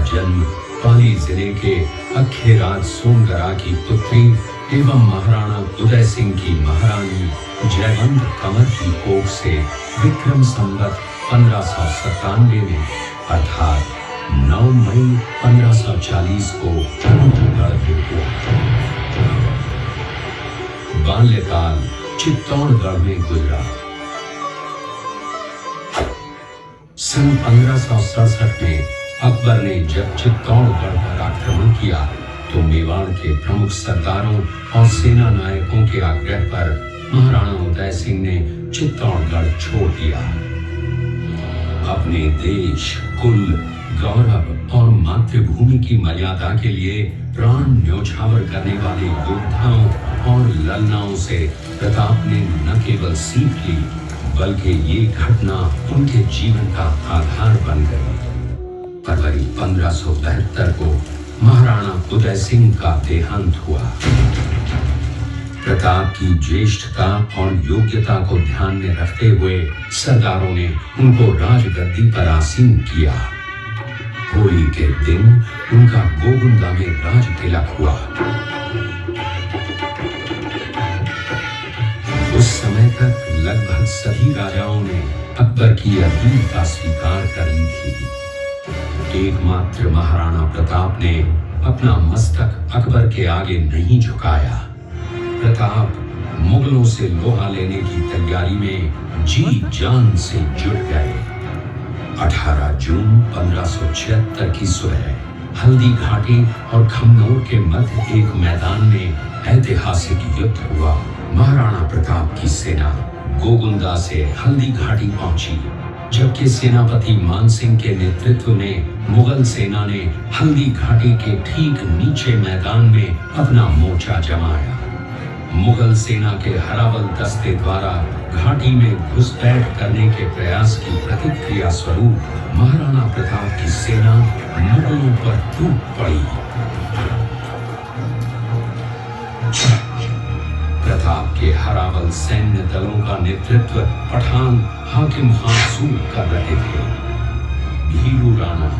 जन्म पाली जिले के अखेराज सोनगरा की पुत्री एवं महाराणा उदय सिंह की महारानी जयवंत कंवर की कोख से विक्रम संवत 1597 में अर्थात 9 मई 1540 को चित्तौड़गढ़ में हुआ। बाल्यकाल चित्तौड़गढ़ में गुजरा। सन 1567 में अकबर ने जब चित्तौड़गढ़ पर आक्रमण किया तो मेवाड़ के प्रमुख सरदारों और सेना नायकों के आग्रह पर महाराणा उदय सिंह ने चित्तौड़गढ़ छोड़ दिया। अपने देश, कुल, गौरव और मातृभूमि की मर्यादा के लिए प्राण न्योछावर करने वाले योद्धाओं और ललनाओं से प्रताप ने न केवल सीख ली बल्कि ये घटना उनके जीवन का आधार बन गई। फरवरी 1572 को महाराणा उदय सिंह का देहांत हुआ। प्रताप की ज्येष्ठता और योग्यता को ध्यान में रखते हुए सरदारों ने उनको राजगद्दी पर आसीन किया। होली के दिन उनका गोगुंदा में राज तिलक हुआ। उस समय तक लगभग सभी राजाओं ने अकबर की अधीनता स्वीकार कर ली थी। एकमात्र महाराणा प्रताप ने अपना मस्तक अकबर के आगे नहीं झुकाया। प्रताप मुगलों से लोहा लेने की तैयारी में जी जान से जुट गए। 18 जून 1576 की सुबह हल्दी घाटी और खमनोर के मध्य एक मैदान में ऐतिहासिक युद्ध हुआ। महाराणा प्रताप की सेना गोगुंदा से हल्दी घाटी पहुंची, जबकि सेनापति मानसिंह के नेतृत्व में मुगल सेना ने हल्दी घाटी के ठीक नीचे मैदान में अपना मोर्चा जमाया। मुगल सेना के हरावल दस्ते द्वारा घाटी में घुसपैठ करने के प्रयास की प्रतिक्रिया स्वरूप महाराणा प्रताप की सेना मुगलों पर टूट पड़ी। प्रताप के हरावल सैन्य दलों का नेतृत्व पठान हाकिम हासूर कर रहे थे। भीरू राणा,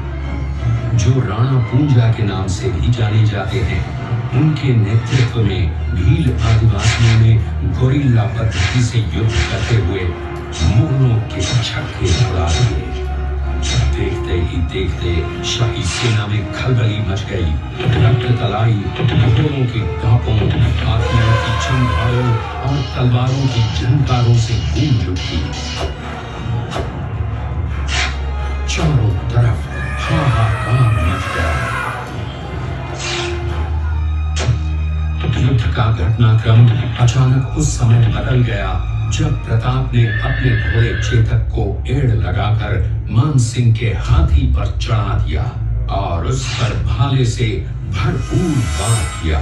जो राणा पूंजा के नाम से भी जाने जाते हैं, उनके नेतृत्व में भील आदिवासियों ने गोरिल्ला पद्धति से युद्ध करते हुए मुगलों के छक्के उड़ा दिए। देखते ही देखते शाही सेना में खलबली मच गई। रक्त तलाई घोड़ों के टापों, हाथियों की चंगारों और तलवारों की झंकारों से गूंज उठी। चारों तरफ हाहाकार मच गया। युद्ध का घटनाक्रम अचानक उस समय बदल गया जब प्रताप ने अपने घोड़े चेतक को एड़ लगाकर मानसिंह के हाथी पर चढ़ा दिया और उस पर भाले से भरपूर वार किया।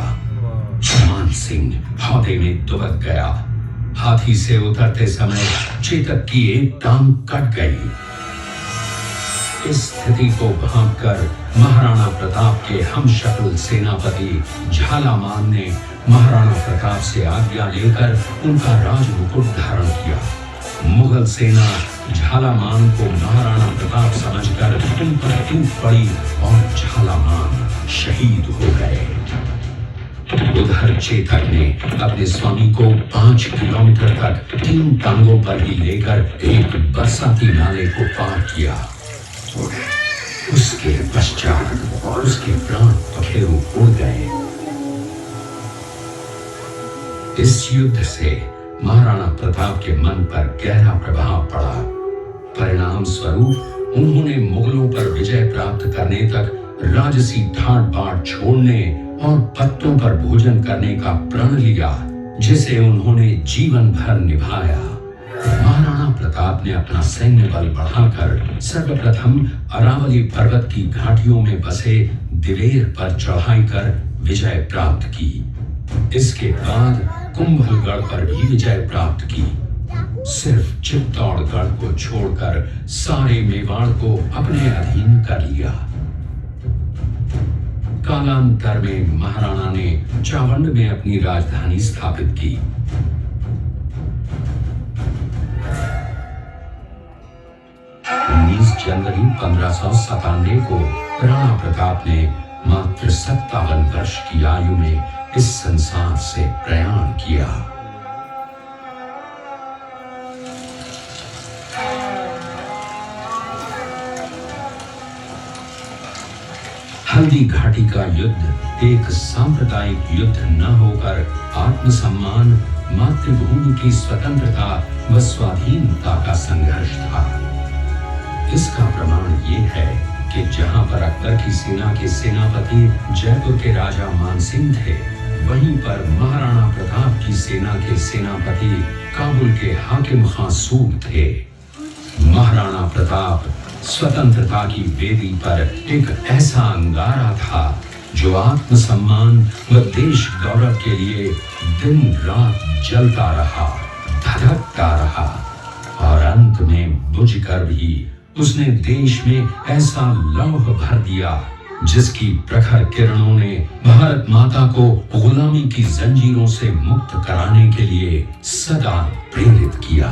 मानसिंह हौदे में दुबक गया। हाथी से उतरते समय चेतक की एक टांग कट गई। इस स्थिति को भांपकर महाराणा प्रताप के हमशक्ल सेनापति झालामान ने महाराणा प्रताप से आज्ञा लेकर उनका राजमुकुट धारण किया। मुगल सेना झालामान को महाराणा प्रताप समझकर उन पर टूट पड़ी और झालामान शहीद हो गए। उधर चेतक ने अपने स्वामी को 5 किलोमीटर तक 3 टांगों पर ही लेकर एक बरसाती नाले को पार किया। उसके पश्चात उसके प्राण पखेरु उड़ गए। इस युद्ध से महाराणा प्रताप के मन पर गहरा प्रभाव पड़ा। परिणाम स्वरूप उन्होंने मुगलों पर विजय प्राप्त करने तक राजसी ठाट बाट छोड़ने और पत्तों पर भोजन करने का प्रण लिया, जिसे उन्होंने जीवन भर निभाया। महाराणा प्रताप ने अपना सैन्य बल बढ़ाकर सर्वप्रथम अरावली पर्वत की घाटियों में बसे दिलेर पर चढ़ाई कर विजय प्राप्त की। इसके बाद कुंभलगढ़ पर भी विजय प्राप्त की। सिर्फ चित्तौड़गढ़ को छोड़कर सारे मेवाड़ को अपने अधीन कर लिया। कालांतर में महाराणा ने चावंड में अपनी राजधानी स्थापित की। 19 जनवरी 1597 को राणा प्रताप ने मात्र 57 वर्ष की आयु में इस संसार से प्रयाण किया। हल्दी घाटी का युद्ध एक सांप्रदायिक युद्ध न होकर आत्मसम्मान, मातृभूमि की स्वतंत्रता व स्वाधीनता का संघर्ष था। इसका प्रमाण ये है कि जहां पर अकबर की सेना के सेनापति जयपुर के राजा मानसिंह थे, वहीं पर महाराणा प्रताप की सेना के सेनापति काबुल के हाकिम खां सूब थे। महाराणा प्रताप स्वतंत्रता की वेदी पर एक ऐसा अंगारा था जो आत्मसम्मान व देश गौरव के लिए दिन रात जलता रहा, धधकता रहा और अंत में बुझकर भी उसने देश में ऐसा लौह भर दिया जिसकी प्रखर किरणों ने भारत माता को गुलामी की जंजीरों से मुक्त कराने के लिए सदा प्रेरित किया।